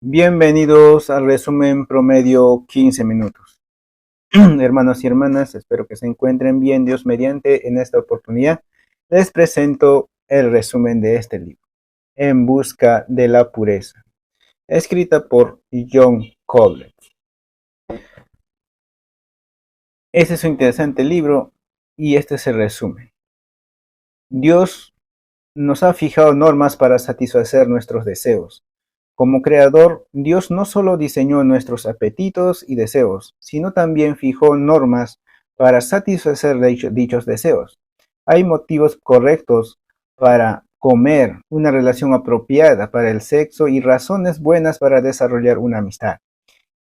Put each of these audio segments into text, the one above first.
Bienvenidos al resumen promedio 15 minutos. Hermanos y hermanas, espero que se encuentren bien, Dios mediante. En esta oportunidad les presento el resumen de este libro, En busca de la pureza, escrita por John Collet. Este es un interesante libro y este es el resumen. Dios nos ha fijado normas para satisfacer nuestros deseos. Como creador, Dios no solo diseñó nuestros apetitos y deseos, sino también fijó normas para satisfacer dichos deseos. Hay motivos correctos para comer, una relación apropiada para el sexo y razones buenas para desarrollar una amistad.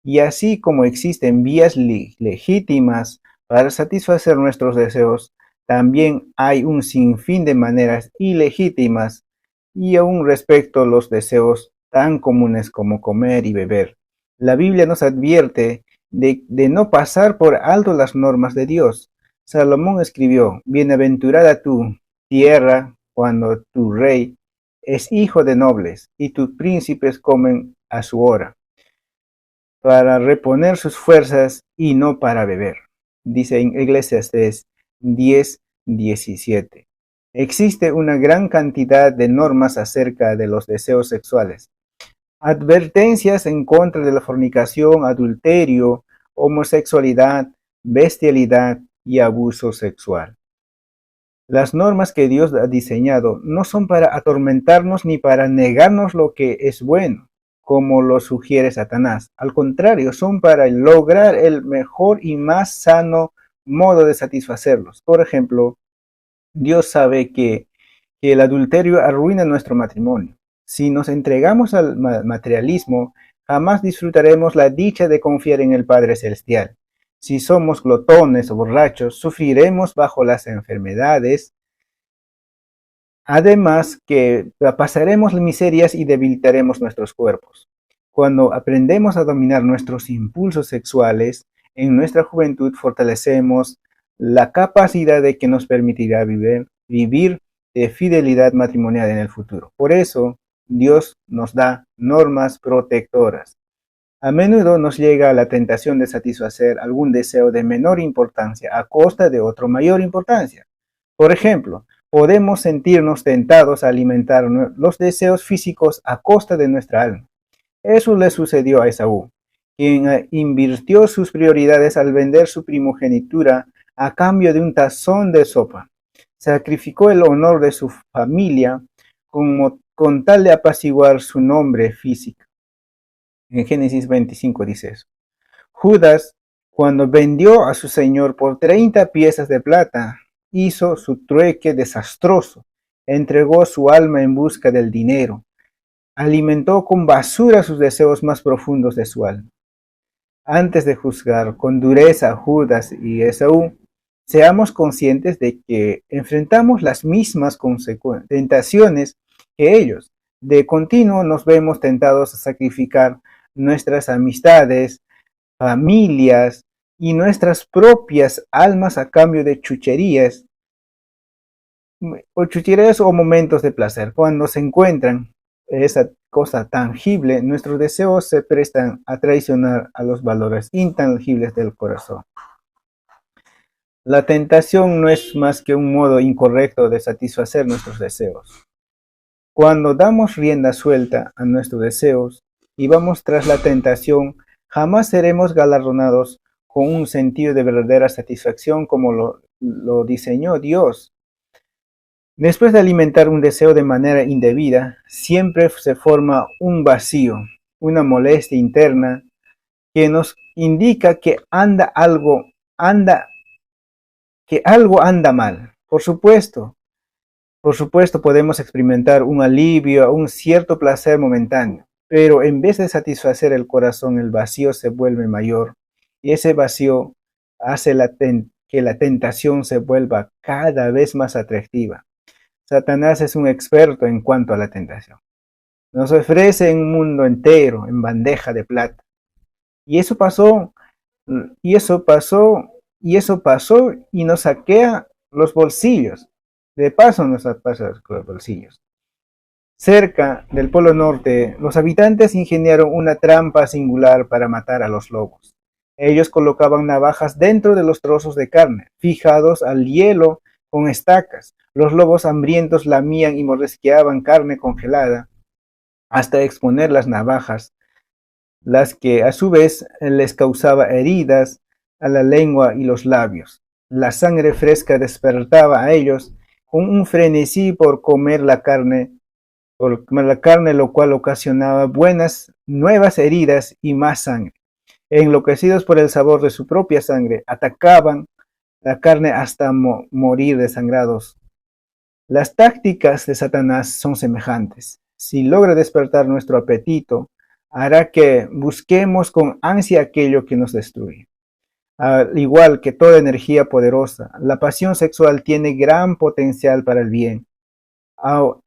Y así como existen vías legítimas para satisfacer nuestros deseos, también hay un sinfín de maneras ilegítimas y aún respecto a los deseos tan comunes como comer y beber. La Biblia nos advierte de no pasar por alto las normas de Dios. Salomón escribió: Bienaventurada tú, tierra, cuando tu rey es hijo de nobles y tus príncipes comen a su hora, para reponer sus fuerzas y no para beber. Dice en Eclesiastés 10:17. Existe una gran cantidad de normas acerca de los deseos sexuales. Advertencias en contra de la fornicación, adulterio, homosexualidad, bestialidad y abuso sexual. Las normas que Dios ha diseñado no son para atormentarnos ni para negarnos lo que es bueno, como lo sugiere Satanás. Al contrario, son para lograr el mejor y más sano modo de satisfacerlos. Por ejemplo, Dios sabe que el adulterio arruina nuestro matrimonio. Si nos entregamos al materialismo, jamás disfrutaremos la dicha de confiar en el Padre Celestial. Si somos glotones o borrachos, sufriremos bajo las enfermedades. Además que pasaremos miserias y debilitaremos nuestros cuerpos. Cuando aprendemos a dominar nuestros impulsos sexuales, en nuestra juventud fortalecemos la capacidad de que nos permitirá vivir de fidelidad matrimonial en el futuro. Por eso, Dios nos da normas protectoras. A menudo nos llega la tentación de satisfacer algún deseo de menor importancia a costa de otro mayor importancia. Por ejemplo, podemos sentirnos tentados a alimentar los deseos físicos a costa de nuestra alma. Eso le sucedió a Esaú, quien invirtió sus prioridades al vender su primogenitura a cambio de un tazón de sopa. Sacrificó el honor de su familia con tal de apaciguar su nombre físico. En Génesis 25 dice eso. Judas, cuando vendió a su señor por 30 piezas de plata, hizo su trueque desastroso, entregó su alma en busca del dinero, alimentó con basura sus deseos más profundos de su alma. Antes de juzgar con dureza a Judas y Esaú, seamos conscientes de que enfrentamos las mismas tentaciones que ellos. De continuo nos vemos tentados a sacrificar nuestras amistades, familias y nuestras propias almas a cambio de chucherías o momentos de placer. Cuando se encuentran esa cosa tangible, nuestros deseos se prestan a traicionar a los valores intangibles del corazón. La tentación no es más que un modo incorrecto de satisfacer nuestros deseos. Cuando damos rienda suelta a nuestros deseos y vamos tras la tentación, jamás seremos galardonados con un sentido de verdadera satisfacción como lo diseñó Dios. Después de alimentar un deseo de manera indebida, siempre se forma un vacío, una molestia interna que nos indica que algo anda mal. Por supuesto podemos experimentar un alivio, un cierto placer momentáneo, pero en vez de satisfacer el corazón, el vacío se vuelve mayor y ese vacío hace que la tentación se vuelva cada vez más atractiva. Satanás es un experto en cuanto a la tentación. Nos ofrece un mundo entero en bandeja de plata. Y eso pasó, y nos saquea los bolsillos. De paso nos pasa los bolsillos. Cerca del Polo Norte, los habitantes ingeniaron una trampa singular para matar a los lobos. Ellos colocaban navajas dentro de los trozos de carne, fijados al hielo con estacas. Los lobos hambrientos lamían y mordisqueaban carne congelada hasta exponer las navajas, las que a su vez les causaba heridas a la lengua y los labios. La sangre fresca despertaba a ellos con un frenesí por comer la carne, lo cual ocasionaba nuevas heridas y más sangre. Enloquecidos por el sabor de su propia sangre, atacaban la carne hasta morir desangrados. Las tácticas de Satanás son semejantes. Si logra despertar nuestro apetito, hará que busquemos con ansia aquello que nos destruye. Al igual que toda energía poderosa, la pasión sexual tiene gran potencial para el bien,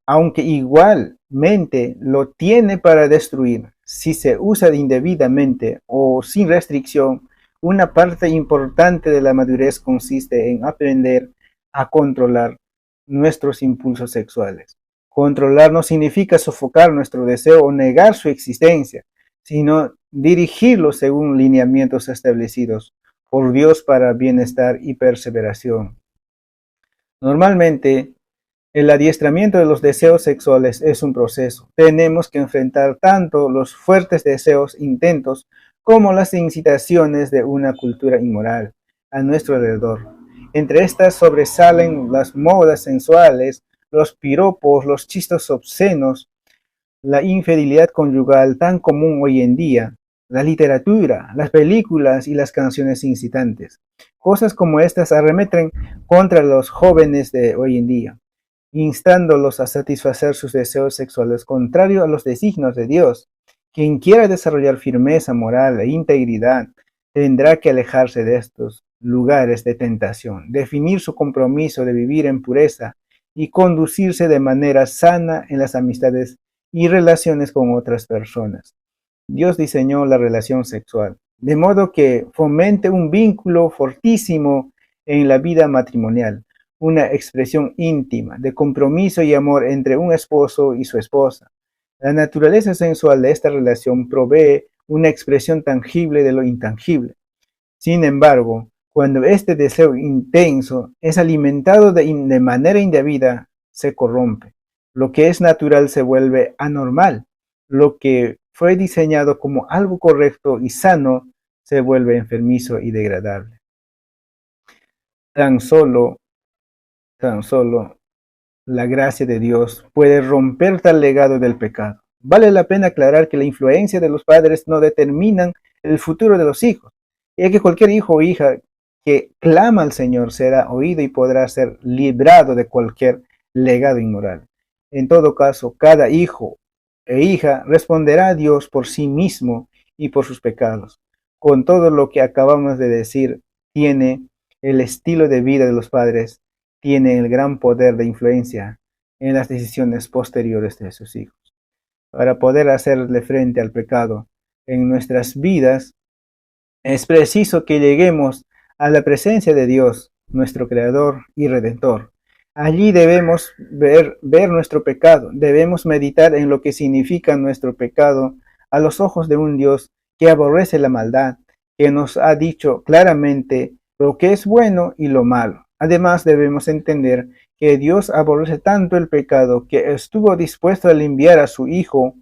aunque igualmente lo tiene para destruir. Si se usa indebidamente o sin restricción, una parte importante de la madurez consiste en aprender a controlar nuestros impulsos sexuales. Controlar no significa sofocar nuestro deseo o negar su existencia, sino dirigirlo según lineamientos establecidos por Dios para bienestar y perseveración. Normalmente, el adiestramiento de los deseos sexuales es un proceso. Tenemos que enfrentar tanto los fuertes deseos, intentos, como las incitaciones de una cultura inmoral a nuestro alrededor. Entre estas sobresalen las modas sensuales, los piropos, los chistes obscenos, la infidelidad conyugal tan común hoy en día, la literatura, las películas y las canciones incitantes. Cosas como estas arremeten contra los jóvenes de hoy en día, instándolos a satisfacer sus deseos sexuales contrario a los designios de Dios. Quien quiera desarrollar firmeza moral e integridad tendrá que alejarse de estos lugares de tentación, definir su compromiso de vivir en pureza y conducirse de manera sana en las amistades y relaciones con otras personas. Dios diseñó la relación sexual, de modo que fomente un vínculo fortísimo en la vida matrimonial, una expresión íntima de compromiso y amor entre un esposo y su esposa. La naturaleza sensual de esta relación provee una expresión tangible de lo intangible. Sin embargo, cuando este deseo intenso es alimentado de manera indebida, se corrompe. Lo que es natural se vuelve anormal. Lo que fue diseñado como algo correcto y sano se vuelve enfermizo y degradable. Tan solo la gracia de Dios puede romper tal legado del pecado. Vale la pena aclarar que la influencia de los padres no determinan el futuro de los hijos, ya que cualquier hijo o hija que clama al Señor será oído y podrá ser librado de cualquier legado inmoral. En todo caso, cada hijo e hija responderá a Dios por sí mismo y por sus pecados. Con todo lo que acabamos de decir, tiene el estilo de vida de los padres, tiene el gran poder de influencia en las decisiones posteriores de sus hijos. Para poder hacerle frente al pecado en nuestras vidas, es preciso que lleguemos a la presencia de Dios, nuestro Creador y Redentor. Allí debemos ver nuestro pecado, debemos meditar en lo que significa nuestro pecado a los ojos de un Dios que aborrece la maldad, que nos ha dicho claramente lo que es bueno y lo malo. Además, debemos entender que Dios aborrece tanto el pecado que estuvo dispuesto a enviar a su Hijo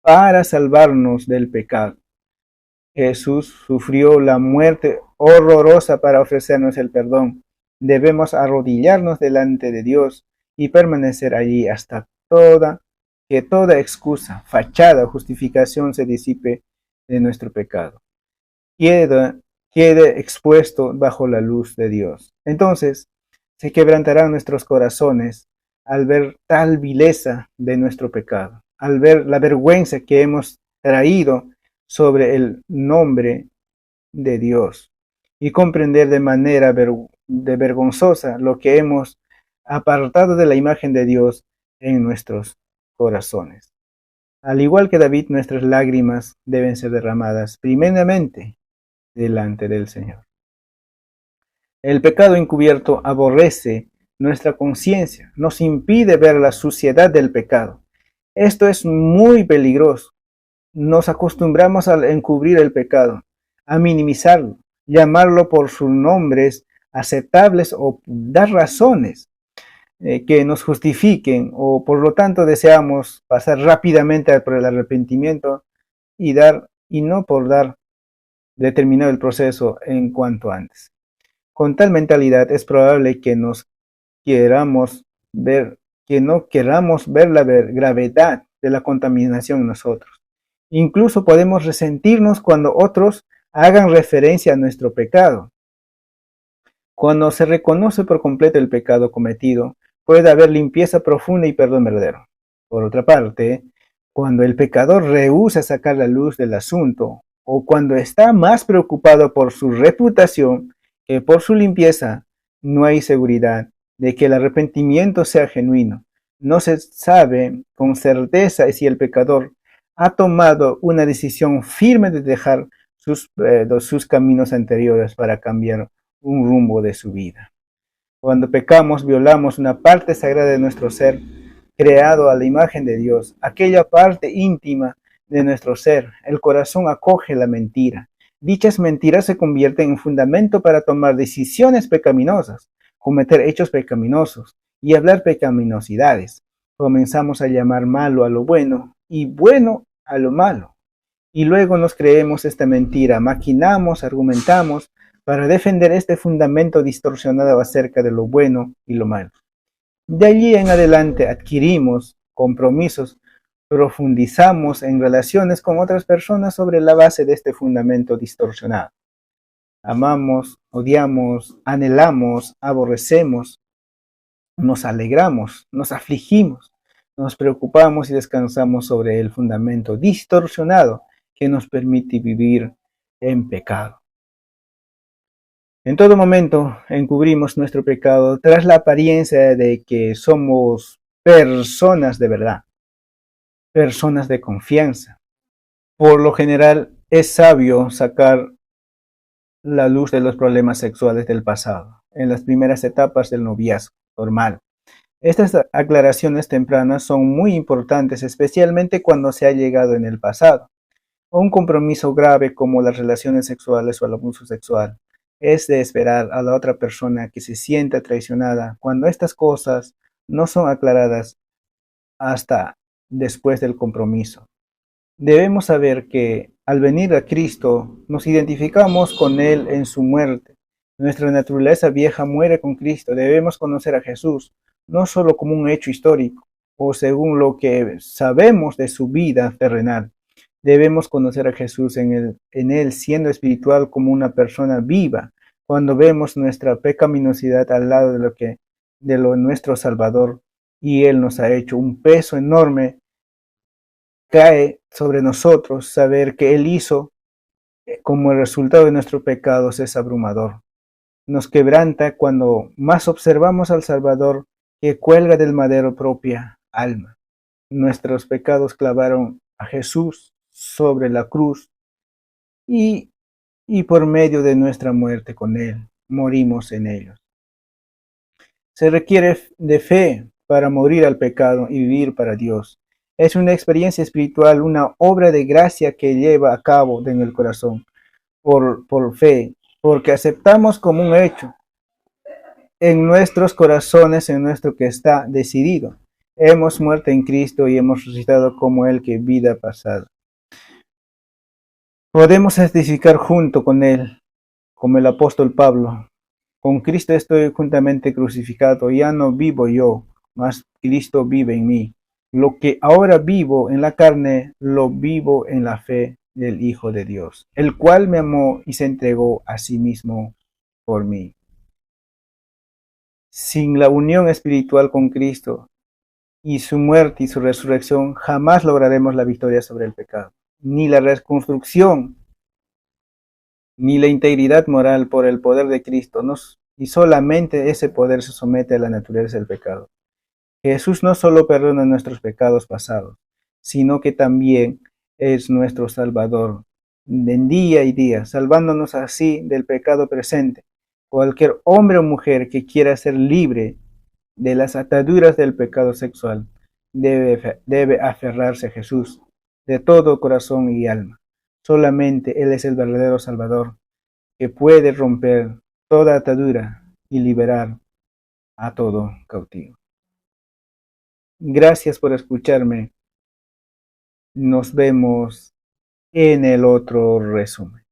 para salvarnos del pecado. Jesús sufrió la muerte horrorosa para ofrecernos el perdón. Debemos arrodillarnos delante de Dios y permanecer allí hasta que toda excusa, fachada o justificación se disipe de nuestro pecado. Quede expuesto bajo la luz de Dios. Entonces se quebrantarán nuestros corazones al ver tal vileza de nuestro pecado, al ver la vergüenza que hemos traído sobre el nombre de Dios y comprender de manera vergonzosa lo que hemos apartado de la imagen de Dios en nuestros corazones. Al igual que David, nuestras lágrimas deben ser derramadas primeramente delante del Señor. El pecado encubierto aborrece nuestra conciencia, nos impide ver la suciedad del pecado. Esto es muy peligroso. Nos acostumbramos a encubrir el pecado, a minimizarlo, llamarlo por sus nombres aceptables o dar razones que nos justifiquen, o por lo tanto deseamos pasar rápidamente por el arrepentimiento y no por dar determinado el proceso en cuanto antes. Con tal mentalidad es probable que queramos ver, que no queramos ver la gravedad de la contaminación en nosotros. Incluso podemos resentirnos cuando otros hagan referencia a nuestro pecado. Cuando se reconoce por completo el pecado cometido, puede haber limpieza profunda y perdón verdadero. Por otra parte, cuando el pecador rehúsa sacar la luz del asunto, o cuando está más preocupado por su reputación que por su limpieza, no hay seguridad de que el arrepentimiento sea genuino. No se sabe con certeza si el pecador ha tomado una decisión firme de dejar sus caminos anteriores para cambiar un rumbo de su vida. Cuando pecamos, violamos una parte sagrada de nuestro ser, creado a la imagen de Dios, aquella parte íntima de nuestro ser. El corazón acoge la mentira. Dichas mentiras se convierten en fundamento para tomar decisiones pecaminosas, cometer hechos pecaminosos y hablar pecaminosidades. Comenzamos a llamar malo a lo bueno y bueno a lo malo. Y luego nos creemos esta mentira, maquinamos, argumentamos para defender este fundamento distorsionado acerca de lo bueno y lo malo. De allí en adelante adquirimos compromisos, profundizamos en relaciones con otras personas sobre la base de este fundamento distorsionado. Amamos, odiamos, anhelamos, aborrecemos, nos alegramos, nos afligimos, nos preocupamos y descansamos sobre el fundamento distorsionado que nos permite vivir en pecado. En todo momento encubrimos nuestro pecado tras la apariencia de que somos personas de verdad, personas de confianza. Por lo general es sabio sacar la luz de los problemas sexuales del pasado, en las primeras etapas del noviazgo normal. Estas aclaraciones tempranas son muy importantes, especialmente cuando se ha llegado en el pasado a un compromiso grave como las relaciones sexuales o el abuso sexual. Es de esperar a la otra persona que se sienta traicionada cuando estas cosas no son aclaradas hasta después del compromiso. Debemos saber que al venir a Cristo nos identificamos con Él en su muerte. Nuestra naturaleza vieja muere con Cristo. Debemos conocer a Jesús no solo como un hecho histórico o según lo que sabemos de su vida terrenal. Debemos conocer a Jesús en él siendo espiritual como una persona viva. Cuando vemos nuestra pecaminosidad al lado de lo nuestro Salvador y Él nos ha hecho un peso enorme, cae sobre nosotros saber que Él hizo como el resultado de nuestros pecados es abrumador. Nos quebranta cuando más observamos al Salvador que cuelga del madero propia alma. Nuestros pecados clavaron a Jesús sobre la cruz y por medio de nuestra muerte con Él, morimos en ellos. Se requiere de fe para morir al pecado y vivir para Dios. Es una experiencia espiritual, una obra de gracia que lleva a cabo en el corazón por fe, porque aceptamos como un hecho en nuestros corazones, en nuestro que está decidido. Hemos muerto en Cristo y hemos resucitado como Él que vida pasada. Podemos testificar junto con Él, como el apóstol Pablo. Con Cristo estoy juntamente crucificado, ya no vivo yo, mas Cristo vive en mí. Lo que ahora vivo en la carne, lo vivo en la fe del Hijo de Dios, el cual me amó y se entregó a sí mismo por mí. Sin la unión espiritual con Cristo y su muerte y su resurrección, jamás lograremos la victoria sobre el pecado, ni la reconstrucción, ni la integridad moral por el poder de Cristo, y solamente ese poder se somete a la naturaleza del pecado. Jesús no solo perdona nuestros pecados pasados, sino que también es nuestro Salvador en día y día, salvándonos así del pecado presente. Cualquier hombre o mujer que quiera ser libre de las ataduras del pecado sexual debe aferrarse a Jesús de todo corazón y alma. Solamente Él es el verdadero Salvador que puede romper toda atadura y liberar a todo cautivo. Gracias por escucharme. Nos vemos en el otro resumen.